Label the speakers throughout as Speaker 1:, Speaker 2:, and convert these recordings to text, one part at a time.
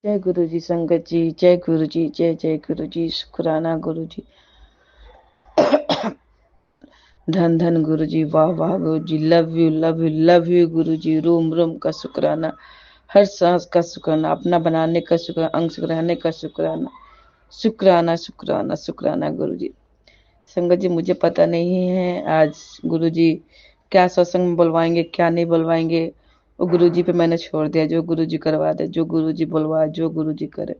Speaker 1: जय गुरु जी संगत जी, जय गुरु जी, जय जय गुरु जी, शुक्राना गुरु जी। धन धन गुरु जी, वाह वाह guru ji, love you love you love you guru ji. रोम रोम का शुक्राना, हर सांस का शुक्राना, अपना बनाने का शुक्राना, अंश रहने का शुक्राना। शुक्राना शुक्राना शुक्राना गुरु जी। संगत जी, मुझे पता नहीं है आज गुरु जी क्या सत्संग में बुलवाएंगे, क्या नहीं बुलवाएंगे। वो गुरु जी पे मैंने छोड़ दिया, जो गुरु जी करवा दे, जो गुरु जी बुलवा, जो गुरु जी करे।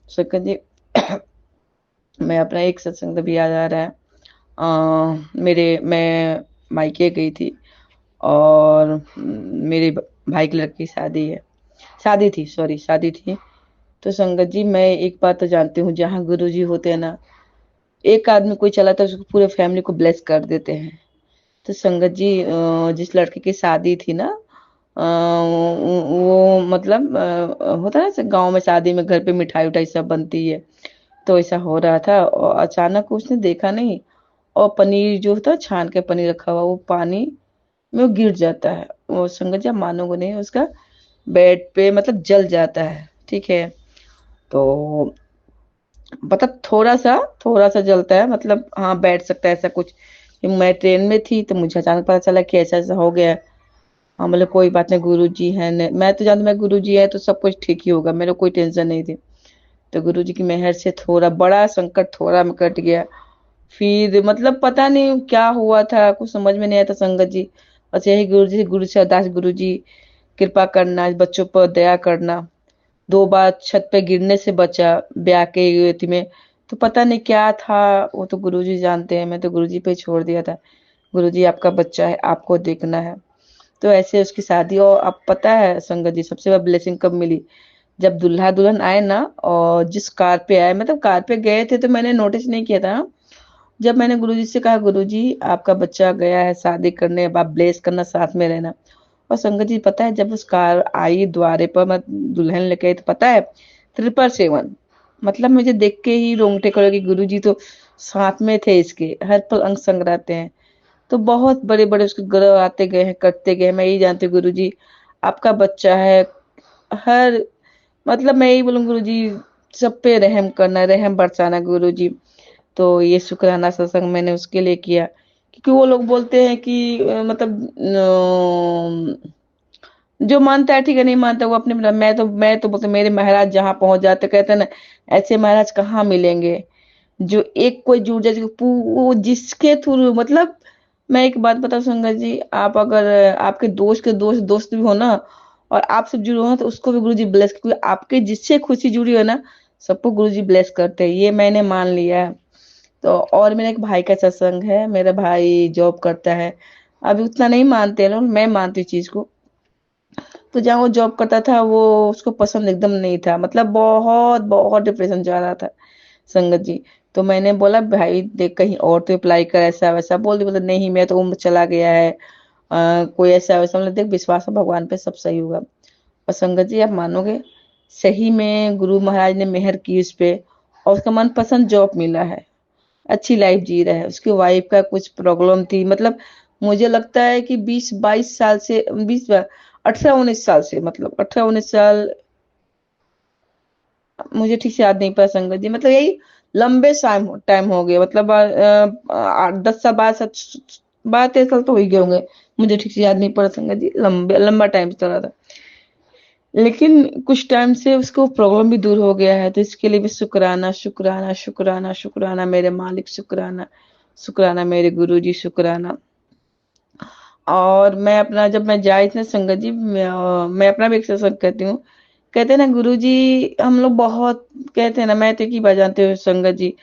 Speaker 1: संगत जी, मैं अपना एक सत्संग भी याद आ रहा है। मैं मायके गई थी और मेरे भाई की लड़की शादी है, शादी थी, सॉरी शादी थी। तो संगत जी, मैं एक बात तो जानती हूँ, जहाँ गुरु जी होते हैं ना, एक आदमी कोई चला तो उसको पूरे फैमिली को ब्लेस कर देते हैं। तो संगत जी, जिस लड़के की शादी थी ना, वो मतलब होता है ना गांव में शादी में घर पे मिठाई उठाई सब बनती है। तो ऐसा हो रहा था और अचानक उसने देखा नहीं, और पनीर जो था, छान के पनीर रखा हुआ, वो पानी में वो गिर जाता है। वो संगत जी, आप मानोगे नहीं, उसका बेड पे मतलब जल जाता है। ठीक है, तो मतलब थोड़ा सा जलता है, मतलब हाँ बैठ सकता है ऐसा कुछ। मैं ट्रेन में थी तो मुझे अचानक पता चला कि ऐसा ऐसा हो गया है। हाँ, मतलब कोई बात नहीं, गुरु जी है, मैं तो जानती, मैं गुरु जी है तो सब कुछ ठीक ही होगा, मेरे कोई टेंशन नहीं थी। तो गुरु जी की मेहर से थोड़ा बड़ा संकट थोड़ा में कट गया। फिर मतलब पता नहीं क्या हुआ था, कुछ समझ में नहीं आया था संगत जी। बस यही गुरु से अरदास, गुरु जी कृपा करना, बच्चों पर दया करना। 2 बार छत पे गिरने से बचा, ब्याह के युवती में। तो पता नहीं क्या था, वो तो गुरुजी जानते हैं, मैं तो गुरुजी पे छोड़ दिया था। गुरुजी, आपका बच्चा है, आपको देखना है। तो ऐसे उसकी शादी, और अब पता है संगत जी, सबसे बड़ा ब्लेसिंग कब मिली, जब दूल्हा दुल्हन आए ना, और जिस कार पे आए, मतलब कार पे गए थे तो मैंने नोटिस नहीं किया था। जब मैंने गुरुजी से कहा, गुरुजी आपका बच्चा गया है शादी करने, अब आप ब्लेस करना, साथ में रहना। और संगत जी, पता है जब उस कार आई द्वारे पर, मैं दुल्हन लेके आई, तो पता है 777, मतलब मुझे देख के ही रोंगटे खड़े हो गए। गुरु जी तो साथ में थे, इसके हर पल अंग संग रहते हैं। तो बहुत बड़े बड़े उसके ग्रह आते गए हैं, कटते गए हैं। मैं यही जानती हूँ गुरु जी, आपका बच्चा है। हर मतलब मैं यही बोलूँ गुरु जी, सब पे रहम करना, रहम बरसाना गुरु जी। तो ये शुक्राना सत्संग मैंने उसके लिए किया, क्योंकि वो लोग बोलते हैं कि मतलब जो मानता है ठीक है, नहीं मानता वो अपने। मैं तो बोलते, मेरे महाराज जहाँ पहुंच जाते, कहते हैं ना, ऐसे महाराज कहाँ मिलेंगे। जो एक कोई जुड़ जाए, वो जिसके थ्रू मतलब। मैं एक बात बताऊं संगत जी, आप अगर आपके दोस्त के दोस्त दोस्त भी हो ना, और आप सब जुड़े हो ना, तो उसको भी गुरुजी ब्लेस, क्योंकि आपके जिससे खुशी जुड़ी हो ना, सबको गुरुजी ब्लेस करते हैं, ये मैंने मान लिया है। तो और मेरा एक भाई का सत्संग है, मेरा भाई जॉब करता है। अभी उतना नहीं मानते हैं लोग, मैं मानती हूँ चीज को। तो जहाँ वो जॉब करता था, वो उसको पसंद एकदम नहीं था, मतलब बहुत बहुत डिप्रेशन जा रहा था संगत जी। तो मैंने बोला, भाई देख कहीं और तो अप्लाई कर, ऐसा वैसा बोल दिया। बोला नहीं, मैं तो उम्र चला गया है, कोई ऐसा वैसा। मतलब देख, विश्वास है भगवान पे, सब सही होगा। और संगत जी, आप मानोगे, सही में गुरु महाराज ने मेहर की उस पे, और उसका मनपसंद जॉब मिला है, अच्छी लाइफ जी रहा है। उसकी वाइफ का कुछ प्रॉब्लम थी, मतलब मुझे लगता है कि 20-22 साल से, 18-19 साल से, मतलब 18-19 साल, मुझे ठीक से याद नहीं पड़ा संगत जी, मतलब यही लंबे टाइम टाइम हो गया, मतलब 10 साल, 12 13 साल तो हो ही गए होंगे। मुझे ठीक से याद नहीं पड़ा संगत जी, लंबे लंबा टाइम चला था। लेकिन कुछ टाइम से उसको प्रॉब्लम भी दूर हो गया है, तो इसके लिए भी शुक्राना शुक्राना शुक्राना शुक्राना मेरे मालिक, शुक्राना शुक्राना मेरे गुरु जी, शुक्राना। और मैं अपना, जब मैं जाए थे संगत जी, मैं अपना भी एक्सरसाइज करती हूँ। कहते हैं ना गुरु जी, हम लोग बहुत कहते हैं ना, मैं तो एक ही बात जानती हूँ संगत जी,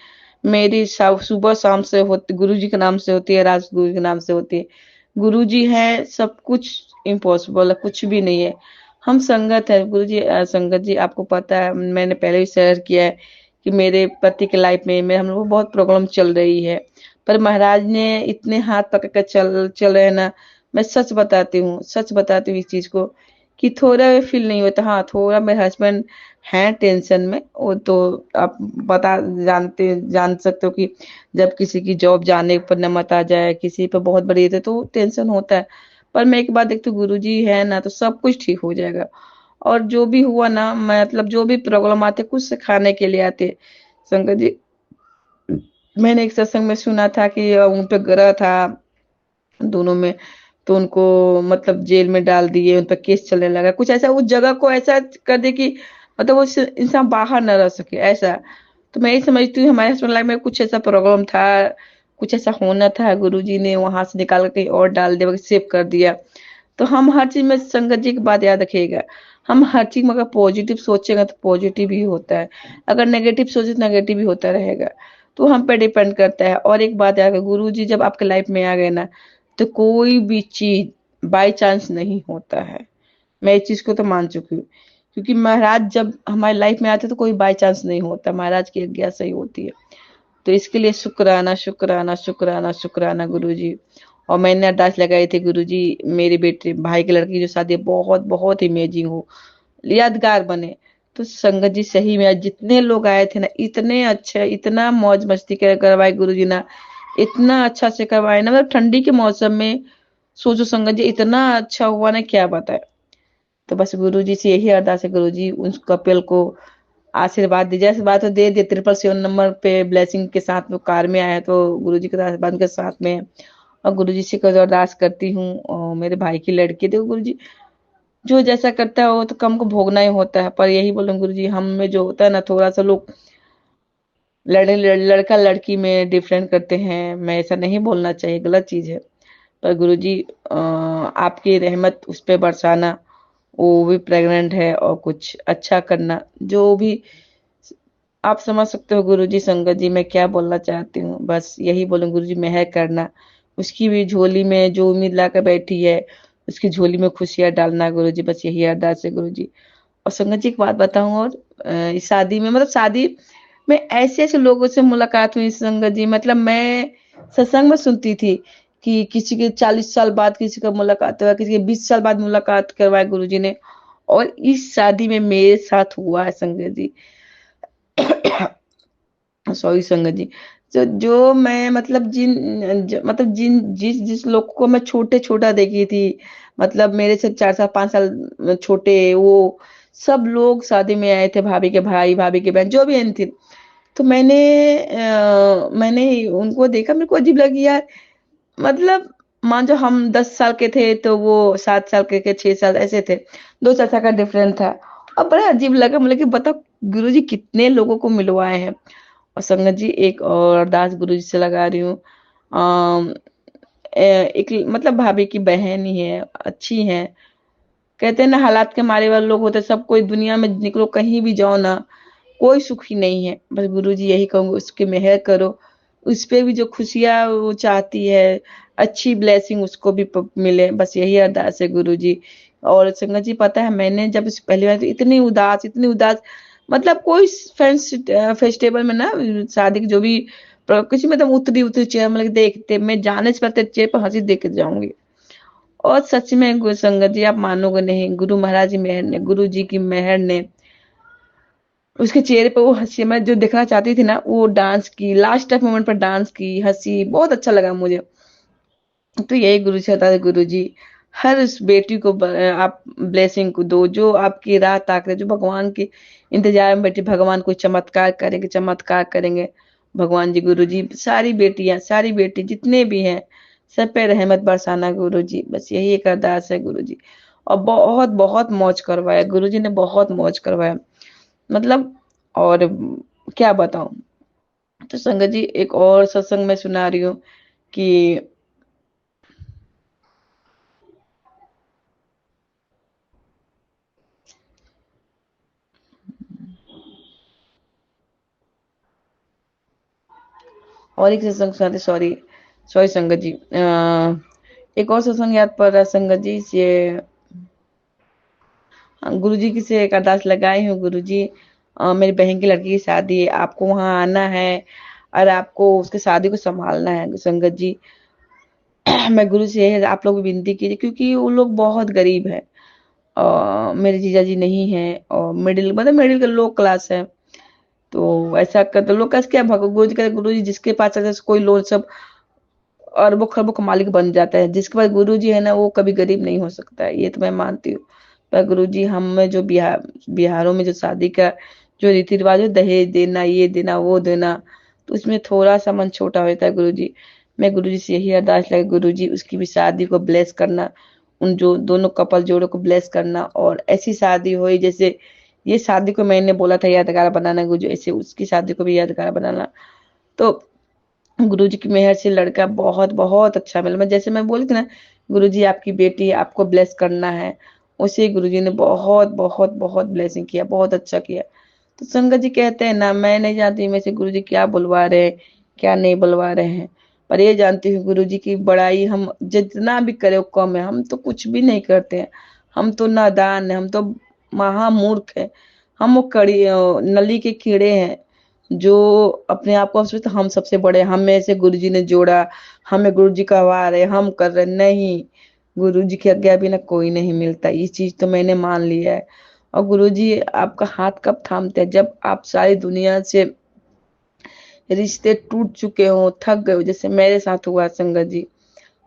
Speaker 1: मेरी सुबह शाम से होती, गुरु जी के नाम से होती है, रात गुरु के नाम से होती है। गुरु जी है, सब कुछ इम्पॉसिबल है, कुछ भी नहीं है। हम संगत है गुरु जी। संगत जी, आपको पता है, मैंने पहले भी शेयर किया है कि मेरे पति के लाइफ में हम लोग को बहुत प्रॉब्लम चल रही है। पर महाराज ने इतने हाथ पकड़ कर चल चल रहे हैं ना। मैं सच बताती हूँ इस चीज को, कि थोड़ा भी फील नहीं होता। हाँ, थोड़ा मेरे हस्बैंड हैं टेंशन में, वो तो आप बता जान सकते हो कि जब किसी की जॉब जाने पर नमत आ जाए, किसी पर बहुत बड़ी है तो टेंशन होता है। पर मैं एक बात देखती हूँ, गुरु जी है ना, तो सब कुछ ठीक हो जाएगा। और जो भी हुआ ना, मतलब जो भी प्रॉब्लम आते कुछ सिखाने के लिए आते। संगत जी, मैंने एक सत्संग में सुना था कि उन पे ग्रह था दोनों में, तो उनको मतलब जेल में डाल दिए, उन पर केस चलने लगा, कुछ ऐसा उस जगह को ऐसा कर दे कि मतलब वो इंसान बाहर न रह सके ऐसा। तो मैं ये समझती हूँ हमारे हस्बैंड लाइफ में कुछ ऐसा प्रॉब्लम था, कुछ ऐसा होना था, गुरुजी ने वहां से निकाल के कहीं और डाल दिया, सेव कर दिया। तो हम हर चीज में संगत जी की बात याद रखिएगा, हम हर चीज में अगर पॉजिटिव सोचेंगे तो पॉजिटिव ही होता है, अगर नेगेटिव सोचे तो नेगेटिव ही होता रहेगा। तो हम पे डिपेंड करता है। और एक बात याद, गुरु जी जब आपके लाइफ में आ गए ना, तो कोई भी चीज बाय चांस नहीं होता है। मैं इस चीज को तो मान चुकी हूँ, क्योंकि महाराज जब हमारी लाइफ में आते तो कोई बाय चांस नहीं होता, महाराज की आज्ञा से ही होती है। तो इसके लिए शुक्राना शुक्राना शुक्राना शुक्राना गुरुजी। और मैंने अरदास लगाई थी, गुरुजी मेरे बेटे भाई की लड़की जो शादी बहुत बहुत इमेजिंग हो, यादगार बने। तो संगत जी सही में आज जितने लोग आए थे ना, इतने अच्छे, इतना मौज मस्ती करवाए गुरुजी ना, इतना अच्छा से करवाए ना, मतलब ठंडी के मौसम में। सोचो संगत जी, इतना अच्छा हुआ ना, क्या बताए। तो बस गुरुजी से यही अरदास है, गुरुजी उस कपिल को आशीर्वाद दीजिए। आशीर्वाद तो दे दिए, 777 नंबर पे ब्लेसिंग के साथ वो कार में आया, तो गुरुजी के आशीर्वाद के साथ में। और गुरुजी से कुछ अरदास करती हूँ, और मेरे भाई की लड़की, देखो गुरुजी जो जैसा करता है वो तो कम को भोगना ही होता है। पर यही बोलूं गुरुजी, हम में जो होता है ना, थोड़ा सा लोग लड़का लड़की में डिफरेंट करते हैं, मैं ऐसा नहीं बोलना चाहिए, गलत चीज है। पर गुरुजी आपकी रहमत उस पे बरसाना, वो भी प्रेग्नेंट है, और कुछ अच्छा करना जो भी आप समझ सकते हो गुरुजी। संगत जी मैं क्या बोलना चाहती हूँ, बस यही बोलूं गुरुजी, मेहर करना, उसकी भी झोली में जो उम्मीद लाकर बैठी है, उसकी झोली में खुशियां डालना गुरुजी, बस यही अरदास है गुरुजी। और संगत जी एक बात बताऊं, और इस शादी में, मतलब शादी में ऐसे ऐसे लोगों से मुलाकात हुई संगत जी, मतलब मैं सत्संग में सुनती थी कि किसी के 40 साल बाद किसी का मुलाकात हुआ, किसी के 20 साल बाद मुलाकात करवाए गुरुजी ने, और इस शादी में मेरे साथ हुआ है संगत जी। सॉरी संगत जी। तो जो मैं मतलब मतलब जिस जिस लोग को मैं छोटे छोटा देखी थी, मतलब मेरे से 4 साल 5 साल छोटे, वो सब लोग शादी में आए थे, भाभी के भाई भाभी के बहन जो भी आए थे। तो मैंने उनको देखा, मेरे को अजीब लगी यार, मतलब मान जो हम 10 साल के थे, तो वो 7 साल के 6 साल ऐसे थे, 2 4 साल का डिफरेंस था। और बड़ा अजीब लगा मुझे कि बताओ गुरुजी कितने लोगों को मिलवाए हैं। और संगत जी एक और अरदास गुरु जी से लगा रही हूँ। एक मतलब भाभी की बहन ही है, अच्छी है। कहते हैं ना, हालात के मारे वाले लोग होते हैं, सब कोई दुनिया में निकलो कहीं भी जाओ ना, कोई सुखी नहीं है। बस गुरु जी यही कहूंगे, उसकी मेहर करो, उस पे भी जो खुशियां वो चाहती है, अच्छी ब्लेसिंग उसको भी मिले, बस यही अरदास है गुरु जी। और संगत जी पता है, मैंने जब इस पहली बार इतनी उदास, मतलब कोई फेस्टिवल में ना, शादी की जो भी किसी में, तो उतरी उतरी चेहरा, मतलब देखते मैं जाने से पहले चेहरे पर हंसी देख के जाऊंगी। और सच में गुरु संगत जी आप मानोगे नहीं, गुरु महाराज की मेहर ने, गुरु जी की मेहर ने, उसके चेहरे पे वो हंसी मैं जो देखना चाहती थी ना, वो डांस की, लास्ट टाइम मोमेंट पर डांस की हंसी, बहुत अच्छा लगा मुझे। तो यही गुरु से था, गुरु जी हर उस बेटी को आप ब्लेसिंग को दो, जो आपकी राह ताक रहे, जो भगवान के इंतजार में बैठी, भगवान कोई चमत्कार करेंगे, चमत्कार करेंगे भगवान जी। गुरु जी सारी बेटियां, सारी बेटी जितने भी हैं, सब पे रहमत बरसाना गुरु जी, बस यही एक अरदास है गुरु जी। और बहुत बहुत मौज करवाया गुरु जी ने, बहुत मौज करवाया, मतलब। और क्या बताऊं। तो संगत जी एक और सत्संग में सुना रही हूँ कि और एक सत्संग सुनाते, सॉरी सॉरी संगत जी, एक और सत्संग याद पड़ रहा है संगत जी से। गुरु जी की से एक अरदास लगाई हूँ, गुरु जी मेरी बहन की लड़की की शादी है, आपको वहां आना है, और आपको उसके शादी को संभालना है संगत जी। मैं गुरु से यही आप लोग भी विनती कीजिए, क्योंकि वो लोग बहुत गरीब है, मेरे जीजा जी नहीं है, और मिडिल, मतलब मिडिल का लो क्लास है। तो ऐसा कर, तो लोग कैसे क्या, गुरु जी कहते, गुरु जी जिसके पास चलता है कोई लोग सब अरबों खरबों का मालिक बन जाता है, जिसके पास गुरु जी है ना, वो कभी गरीब नहीं हो सकता है, ये तो मैं मानती हूँ। पर गुरुजी हम में जो बिहारों में जो शादी का जो रीति रिवाज है, दहेज देना, ये देना, वो देना, तो उसमें थोड़ा सा मन छोटा होता है गुरुजी। मैं गुरुजी से यही अरदास लगे, गुरुजी उसकी भी शादी को ब्लेस करना, उन जो दोनों कपल जोड़ों को ब्लेस करना, और ऐसी शादी हो जैसे ये शादी को मैंने बोला था यादगार बनाना गुरुजी, ऐसे उसकी शादी को भी यादगार बनाना। तो गुरुजी की मेहर से लड़का बहुत बहुत अच्छा मिला। मैं जैसे मैं बोली थी ना, गुरुजी आपकी बेटी आपको ब्लेस करना है, उसे गुरुजी ने बहुत बहुत बहुत ब्लेसिंग किया, बहुत अच्छा किया। तो संगत जी कहते हैं ना, मैं नहीं जानती में से गुरुजी क्या बुलवा रहे हैं, क्या नहीं बुलवा रहे हैं, पर ये जानती हूँ गुरुजी की बड़ाई हम जितना भी करे वो कम है। हम तो कुछ भी नहीं करते हैं, हम तो नादान है, हम तो महामूर्ख है, हम वो कड़ी नली के कीड़े हैं जो अपने आप को सोचते हम सबसे बड़े, हमें से गुरुजी ने जोड़ा, हमें गुरुजी का वार है, हम कर रहे नहीं। गुरुजी की आज्ञा बिना कोई नहीं मिलता, ये चीज तो मैंने मान लिया है। और गुरुजी आपका हाथ कब थामते हैं, जब आप सारी दुनिया से रिश्ते टूट चुके हो, थक गए हो, जैसे मेरे साथ हुआ संगत जी।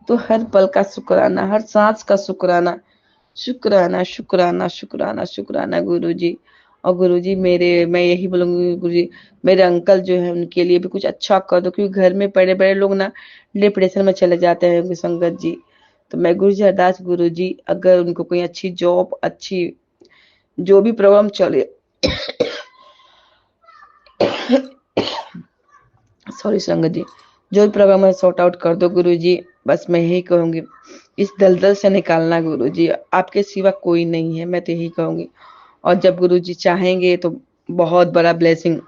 Speaker 1: तो हर पल का शुक्राना, हर सांस का शुक्राना, शुक्राना शुक्राना शुक्राना शुक्राना गुरुजी। और गुरुजी मैं यही बोलूंगी गुरुजी, मेरे अंकल जो है उनके लिए भी कुछ अच्छा कर दो, क्योंकि घर में बड़े बड़े लोग ना डिप्रेशन में चले जाते हैं संगत जी। तो मैं गुरुजी अरदास, गुरुजी अगर उनको कोई अच्छी जॉब, अच्छी जो भी प्रॉब्लम चले सॉरी संगत जी, जो भी प्रॉब्लम है सॉर्ट आउट कर दो गुरुजी। बस मैं यही कहूंगी, इस दलदल से निकालना गुरुजी, आपके सिवा कोई नहीं है, मैं तो यही कहूंगी। और जब गुरुजी चाहेंगे तो बहुत बड़ा ब्लेसिंग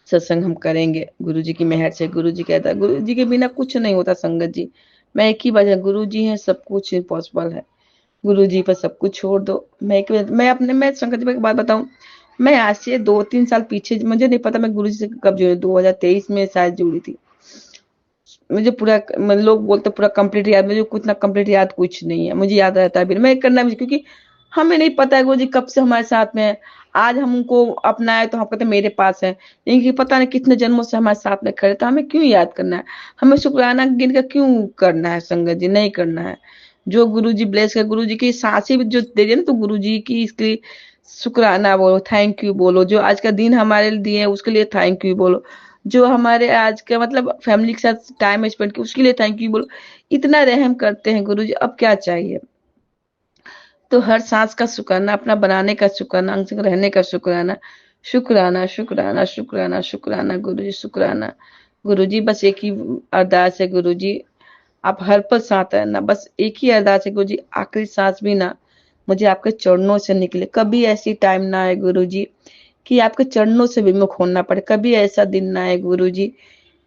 Speaker 1: सत्संग हम करेंगे गुरुजी की मेहर से। गुरुजी कहता है गुरुजी के बिना कुछ नहीं होता संगत जी। मैं एक ही बात है, गुरुजी है सब कुछ इम्पॉसिबल है, गुरुजी पर सब कुछ छोड़ दो। मैं संगत जी एक बात बताऊं, मैं आज से 2-3 साल पीछे, मुझे नहीं पता मैं गुरुजी से कब जुड़ी, 2023 में शायद जुड़ी थी। मुझे पूरा लोग बोलते पूरा कंप्लीट याद, मुझे कुछ ना कंप्लीट याद कुछ नहीं है, मुझे याद रहता है भी मैं करना मुझे, क्योंकि हमें नहीं पता है गुरुजी कब से हमारे साथ में है। आज हम उनको अपनाए तो हम कहते हैं मेरे पास है, इनकी पता नहीं कितने जन्मों से हमारे साथ में खड़े, तो हमें क्यों याद करना है, हमें शुक्राना गिन कर क्यों करना है संगत जी, नहीं करना है। जो गुरुजी ब्लेस कर, गुरुजी की सांसें भी जो दे दिए ना, तो गुरुजी की इसकी शुक्राना बोलो, थैंक यू बोलो। जो आज का दिन हमारे लिए दिए उसके लिए थैंक यू बोलो। जो हमारे आज का मतलब फैमिली के साथ टाइम स्पेंड किया उसके लिए थैंक यू बोलो। इतना रहम करते हैं गुरुजी, अब क्या चाहिए। तो हर सांस का शुक्राना, अपना बनाने का शुक्राना, अंग संग रहने का शुक्राना, शुक्राना शुक्राना शुक्राना शुक्राना गुरुजी, शुक्राना। गुरुजी बस एक ही अरदास है गुरुजी, आप हर पल साथ रहना, बस एक ही अरदास है गुरुजी, आखिरी सांस भी ना मुझे आपके चरणों से निकले। कभी ऐसी टाइम ना आए गुरुजी कि आपके चरणों से विमुख होना पड़े, कभी ऐसा दिन ना आए गुरुजी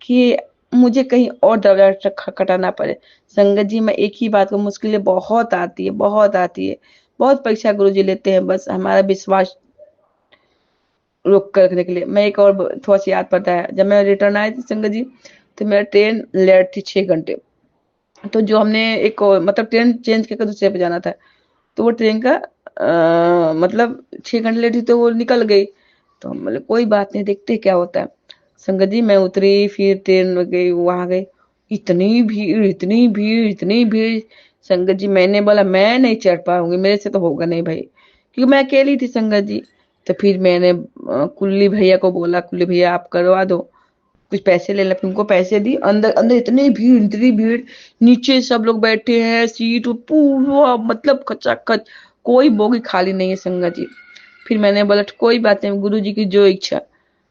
Speaker 1: कि मुझे कहीं और दरवाजा खटखटाना पड़े। संगत जी मैं एक ही बात को, मुश्किलें बहुत आती है, बहुत आती है, बहुत परीक्षा गुरुजी लेते हैं, बस हमारा विश्वास रोक कर रखने के लिए। मैं एक और थोड़ा सा याद पड़ता है, जब मैं रिटर्न आई थी संगत जी, तो मेरा ट्रेन लेट थी 6 घंटे। तो जो हमने एक मतलब ट्रेन चेंज करके दूसरे पे जाना था, तो वो ट्रेन का मतलब 6 घंटे लेट थी तो वो निकल गई। तो हम बोले कोई बात नहीं, देखते क्या होता है। संगत जी मैं उतरी, फिर ट्रेन में गई, वहां गई, इतनी भीड़ इतनी भीड़ इतनी भीड़। संगत जी मैंने बोला मैं नहीं चढ़ पाऊंगी, मेरे से तो होगा नहीं भाई, क्योंकि मैं अकेली थी संगत जी। तो फिर मैंने कुल्ली भैया को बोला, कुल्ली भैया आप करवा दो, कुछ पैसे ले ला, फिर उनको पैसे दी। अंदर अंदर इतनी भीड़, नीचे सब लोग बैठे हैं, सीट पूरा मतलब खचाखच, कोई बोगी खाली नहीं है संगत जी। फिर मैंने बोला कोई बात नहीं, गुरु जी की जो इच्छा।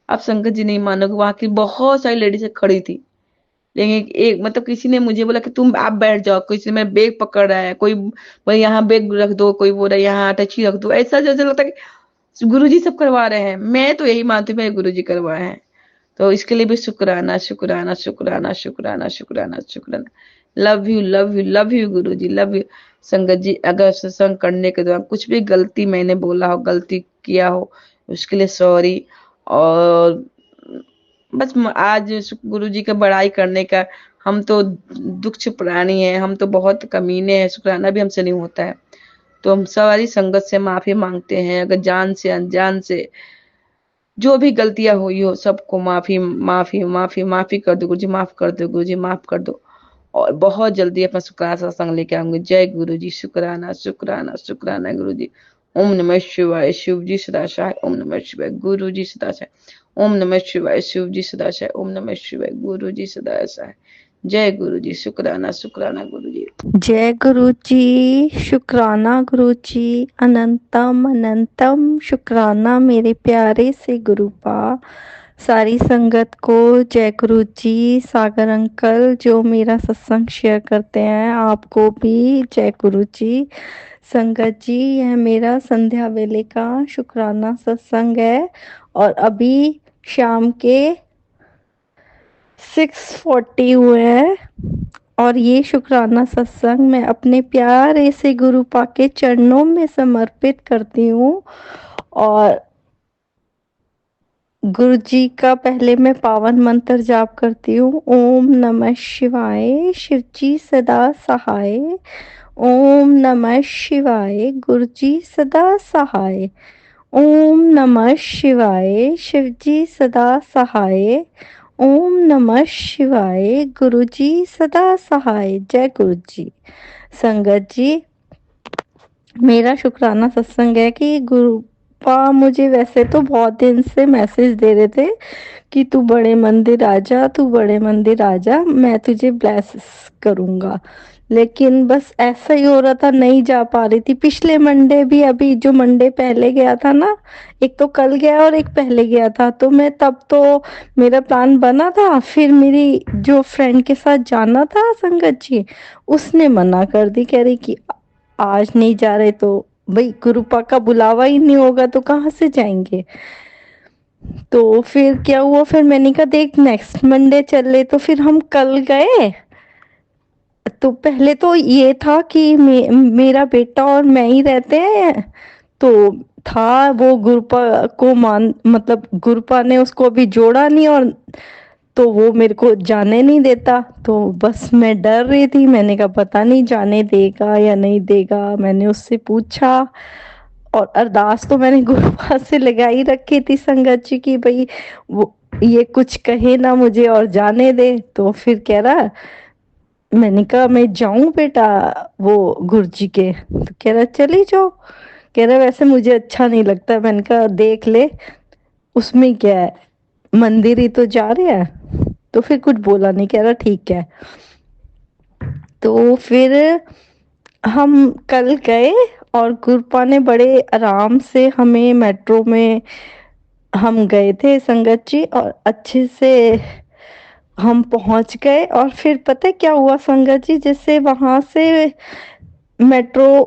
Speaker 1: अब संगत जी नहीं मानोगे, वहां की बहुत सारी लेडीज खड़ी थी, लेकिन एक मतलब किसी ने मुझे बोला कि तुम आप बैठ जाओ, किसी ने मेरा बैग पकड़ रहा है, कोई बोले यहाँ बैग रख दो, कोई बोल रहा है यहाँ टची रख दो, ऐसा जैसे लगता है कि गुरुजी सब करवा रहे हैं। मैं तो यही मानती हूँ मेरे गुरुजी करवाए हैं। तो इसके लिए भी शुक्राना शुक्राना शुक्राना शुक्राना शुक्राना शुक्राना। Love you love you love you Guruji, love you. संगत जी अगर सत्संग करने के दौरान कुछ भी गलती मैंने बोला हो, गलती किया हो, उसके लिए सॉरी। और बस आज गुरु जी का बड़ाई करने का, हम तो दुख प्राणी हैं, हम तो बहुत कमीने हैं, शुक्राना भी हमसे नहीं होता है। तो हम सारी संगत से माफी मांगते हैं, अगर जान से अनजान से जो भी गलतियां हुई हो सबको माफी माफी माफी माफी कर दो गुरुजी, माफ कर दो गुरुजी, माफ कर दो। और बहुत जल्दी अपना शुक्राना सत्संग लेके आऊंगी। जय गुरु जी। शुक्राना शुक्राना शुक्राना गुरु जी। ओम नमः शिवाय। शिव जी सदाशय। ओम नमः शिवाय। गुरु जी सदाशय। ओम नमः शिवाय। शिव जी सदाशय। ओम नमः शिवाय। गुरु जी सदाशय। जय गुरु जी। शुक्राना शुक्राना गुरु जी।
Speaker 2: जय गुरु जी। शुक्राना गुरु जी। अनंतम अनंतम शुक्राना मेरे प्यारे से गुरुपा। सारी संगत को जय गुरु जी। सागर अंकल जो मेरा सत्संग शेयर करते हैं, आपको भी जय गुरु जी। संगत जी, यह मेरा संध्या वेले का शुक्राना सत्संग है और अभी शाम के 6:40 हुए हैं और ये शुक्राना सत्संग मैं अपने प्यारे से गुरुपा के चरणों में समर्पित करती हूँ। और गुरु जी का पहले मैं पावन मंत्र जाप करती हूँ। ओम नमः शिवाय। शिव जी सदा सहाय। ओम नमः शिवाय। गुरु जी सदा सहाय। ओम नमः शिवाय। शिव जी सदा सहाय। ओम नमः शिवाय। गुरु जी सदा सहाय। जय गुरु जी। संगत जी, मेरा शुक्राना सत्संग है कि गुरुपा मुझे वैसे तो बहुत दिन से मैसेज दे रहे थे कि तू बड़े मंदिर आ जा, तू बड़े मंदिर आ जा, मैं तुझे ब्लेस करूंगा। लेकिन बस ऐसा ही हो रहा था, नहीं जा पा रही थी। पिछले मंडे भी, अभी जो मंडे पहले गया था ना, एक तो कल गया और एक पहले गया था, तो मैं तब तो मेरा प्लान बना था। फिर मेरी जो फ्रेंड के साथ जाना था संगत जी, उसने मना कर दी, कह रही कि आज नहीं जा रहे तो भाई गुरुपा का बुलावा ही नहीं होगा तो कहाँ से जाएंगे। तो फिर क्या हुआ, फिर मैंने कहा देख नेक्स्ट मंडे चल ले, तो फिर हम कल गए। तो पहले तो ये था कि मेरा बेटा और मैं ही रहते हैं, तो था वो गुरुपा को मान, मतलब गुरुपा ने उसको अभी जोड़ा नहीं, और तो वो मेरे को जाने नहीं देता। तो बस मैं डर रही थी, मैंने कहा पता नहीं जाने देगा या नहीं देगा। मैंने उससे पूछा और अरदास तो मैंने गुरुपा से लगाई रखी थी संगत जी की, भाई वो ये कुछ कहे ना मुझे और जाने दे। तो फिर कह रहा, मैंने कहा मैं जाऊं बेटा वो गुरुजी के, तो कह रहा चली जाओ। कह रहा वैसे मुझे अच्छा नहीं लगता। मैंने कहा देख ले, उसमें क्या है, मंदिर ही तो जा रहे हैं। तो फिर कुछ बोला नहीं, कह रहा ठीक है। तो फिर हम कल गए और गुरुपा ने बड़े आराम से हमें मेट्रो में हम गए थे संगत जी, और अच्छे से हम पहुंच गए। और फिर पता है क्या हुआ संगत जी, जैसे वहां से मेट्रो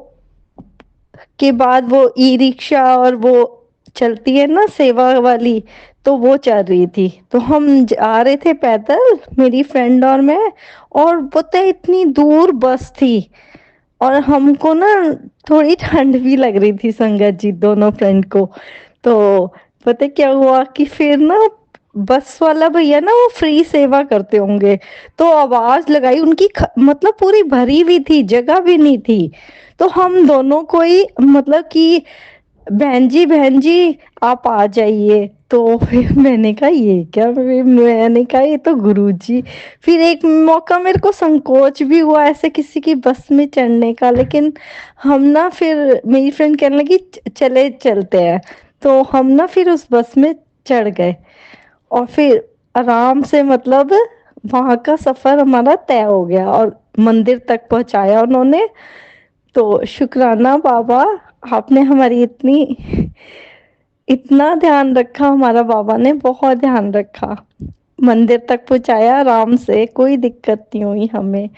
Speaker 2: के बाद वो ई रिक्शा और वो चलती है ना सेवा वाली, तो वो चल रही थी। तो हम आ रहे थे पैदल, मेरी फ्रेंड और मैं, और पता है इतनी दूर बस थी और हमको ना थोड़ी ठंड भी लग रही थी संगत जी, दोनों फ्रेंड को। तो पता है क्या हुआ कि फिर ना बस वाला भैया ना वो फ्री सेवा करते होंगे, तो आवाज लगाई उनकी, मतलब पूरी भरी हुई थी, जगह भी नहीं थी। तो हम दोनों को ही मतलब कि बहन जी आप आ जाइए। तो फिर मैंने कहा ये क्या, मैंने कहा ये तो गुरुजी। फिर एक मौका मेरे को संकोच भी हुआ ऐसे किसी की बस में चढ़ने का, लेकिन हम ना, फिर मेरी फ्रेंड कहने लगी चले चलते हैं, तो हम ना फिर उस बस में चढ़ गए और फिर आराम से, मतलब वहां का सफर हमारा तय हो गया और मंदिर तक पहुंचाया उन्होंने। तो शुक्राना बाबा, आपने हमारी इतना ध्यान रखा, हमारा बाबा ने बहुत ध्यान रखा, मंदिर तक पहुंचाया आराम से, कोई दिक्कत नहीं हुई हमें।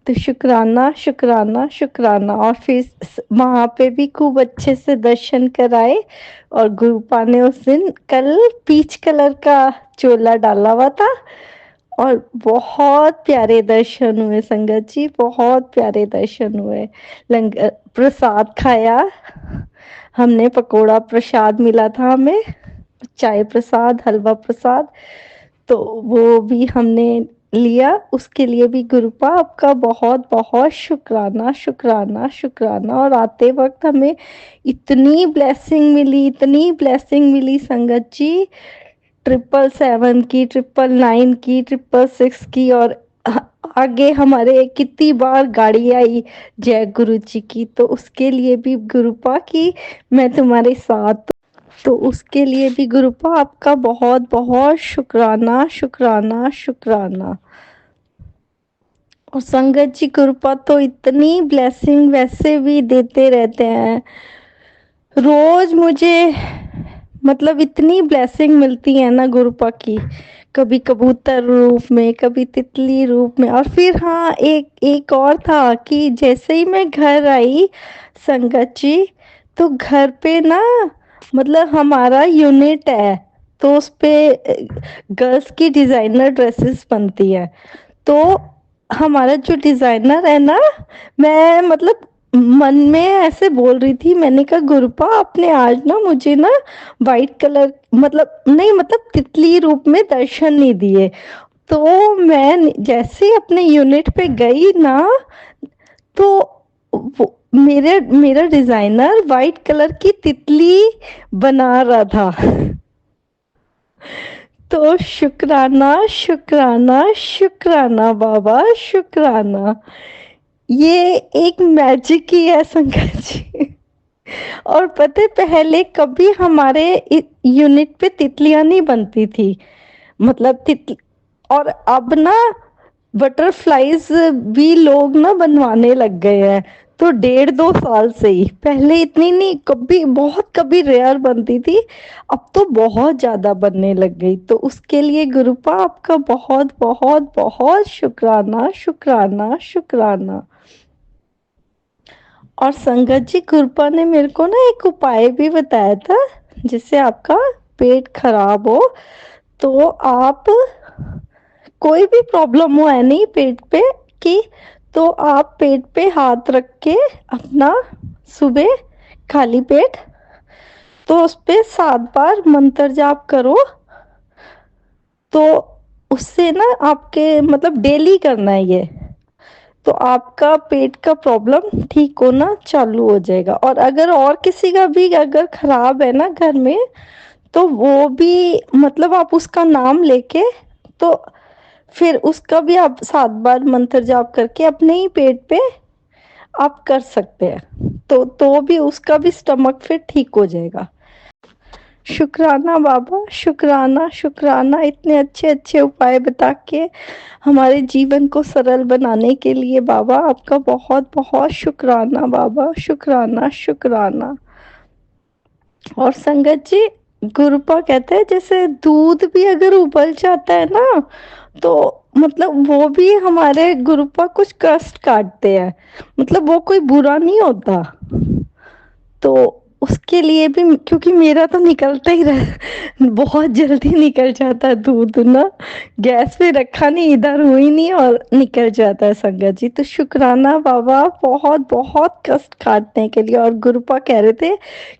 Speaker 2: तो शुक्राना शुक्राना शुक्राना। और फिर वहां पे भी खूब अच्छे से दर्शन कराए। और गुरुपा ने उस दिन कल पीच कलर का चोला डाला हुआ था और बहुत प्यारे दर्शन हुए संगत जी, बहुत प्यारे दर्शन हुए। लंगर प्रसाद खाया हमने, पकोड़ा प्रसाद मिला था हमें, चाय प्रसाद, हलवा प्रसाद, तो वो भी हमने लिया। उसके लिए भी गुरुपा आपका बहुत बहुत शुक्राना शुक्राना शुक्राना। और आते वक्त हमें इतनी ब्लेसिंग मिली, इतनी ब्लेसिंग मिली संगत जी, 777 की, 999 की, 666 की, और आगे हमारे कितनी बार गाड़ी आई जय गुरु जी की, तो उसके लिए भी गुरुपा की मैं तुम्हारे साथ, तो उसके लिए भी गुरुपा आपका बहुत बहुत शुक्राना शुक्राना शुक्राना। और संगत जी कृपा तो इतनी ब्लेसिंग वैसे भी देते रहते हैं, रोज मुझे मतलब इतनी ब्लेसिंग मिलती है ना गुरुपा की, कभी कबूतर रूप में, कभी तितली रूप में। और फिर हाँ, एक एक और था कि जैसे ही मैं घर आई संगत जी, तो घर पे ना मतलब हमारा यूनिट है, तो उस पे गर्ल्स की डिजाइनर ड्रेसेस बनती है। तो हमारा जो डिजाइनर है ना, मैं मतलब मन में ऐसे बोल रही थी, मैंने कहा गुरुपा आपने आज ना मुझे ना वाइट कलर मतलब नहीं मतलब तितली रूप में दर्शन नहीं दिए। तो मैं जैसे ही अपने यूनिट पे गई ना, तो मेरे मेरा डिजाइनर वाइट कलर की तितली बना रहा था। तो शुक्राना शुक्राना शुक्राना बाबा शुक्राना, ये एक मैजिक ही है संगत जी। और पता है पहले कभी हमारे यूनिट पे तितलियां नहीं बनती थी, मतलब तितली। और अब ना बटरफ्लाईज भी लोग ना बनवाने लग गए हैं, तो 1.5-2 साल से ही, पहले इतनी नहीं, कभी बहुत कभी रेयर बनती थी, अब तो बहुत ज्यादा बनने लग गई। तो उसके लिए गुरुपा आपका बहुत बहुत बहुत शुक्राना शुक्राना शुक्राना। और संगत जी कृपा ने मेरे को ना एक उपाय भी बताया था, जिससे आपका पेट खराब हो तो आप, कोई भी प्रॉब्लम हो है नहीं पेट पे की, तो आप पेट पे हाथ रख के अपना सुबह खाली पेट, तो उस पे 7 बार मंत्र जाप करो, तो उससे ना आपके मतलब डेली करना है ये, तो आपका पेट का प्रॉब्लम ठीक होना चालू हो जाएगा। और अगर और किसी का भी अगर खराब है ना घर में, तो वो भी मतलब आप उसका नाम लेके, तो फिर उसका भी आप 7 बार मंत्र जाप करके अपने ही पेट पे आप कर सकते हैं, तो भी उसका भी स्टमक फिर ठीक हो जाएगा। शुक्राना बाबा शुक्राना शुक्राना, इतने अच्छे अच्छे उपाय बता के हमारे जीवन को सरल बनाने के लिए बाबा आपका बहुत बहुत शुक्राना बाबा शुक्राना शुक्राना। और संगत जी गुरुपा कहते हैं जैसे दूध भी अगर उबल जाता है ना, तो मतलब वो भी हमारे गुरुपा कुछ कष्ट काटते हैं, मतलब वो कोई बुरा नहीं होता। तो उसके लिए भी, क्योंकि मेरा तो निकलता ही रह बहुत जल्दी निकल जाता है दूध ना, गैस पे रखा नहीं, इधर हुई नहीं और निकल जाता है संगत जी। तो शुक्राना बाबा बहुत बहुत कष्ट काटने के लिए। और गुरुपा कह रहे थे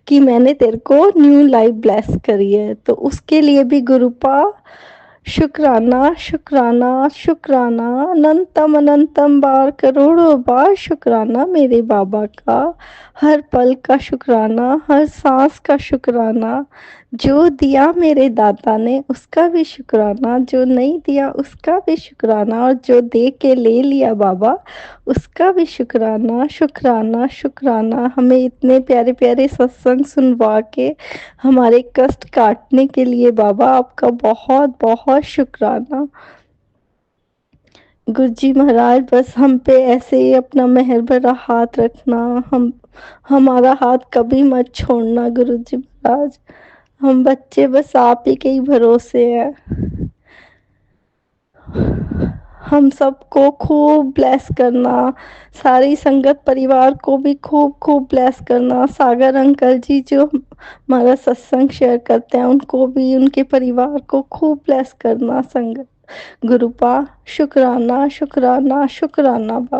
Speaker 2: कि मैंने तेरे को न्यू लाइफ ब्लेस करी है, तो उसके लिए भी गुरुपा शुक्राना शुक्राना शुक्राना, अनंतम अनंतम बार करोड़ों बार शुक्राना मेरे बाबा का, हर पल का शुक्राना, हर सांस का शुक्राना। जो दिया मेरे दाता ने उसका भी शुक्राना, जो नहीं दिया उसका भी शुक्राना, और जो दे के ले लिया बाबा उसका भी शुक्राना शुक्राना शुक्राना। हमें इतने प्यारे प्यारे सत्संग सुनवा के हमारे कष्ट काटने के लिए बाबा आपका बहुत बहुत शुक्राना। गुरु जी महाराज बस हम पे ऐसे ही अपना मेहर भरा हाथ रखना, हम हमारा हाथ कभी मत छोड़ना गुरु जी महाराज, हम बच्चे बस आप ही के ही भरोसे हैं। हम सबको खूब ब्लेस करना, सारी संगत परिवार को भी खूब खूब ब्लेस करना, सागर अंकल जी जो हमारा सत्संग शेयर करते हैं उनको भी, उनके परिवार को खूब ब्लेस करना संगत। गुरुपा शुक्राना शुक्राना शुक्राना बाबा।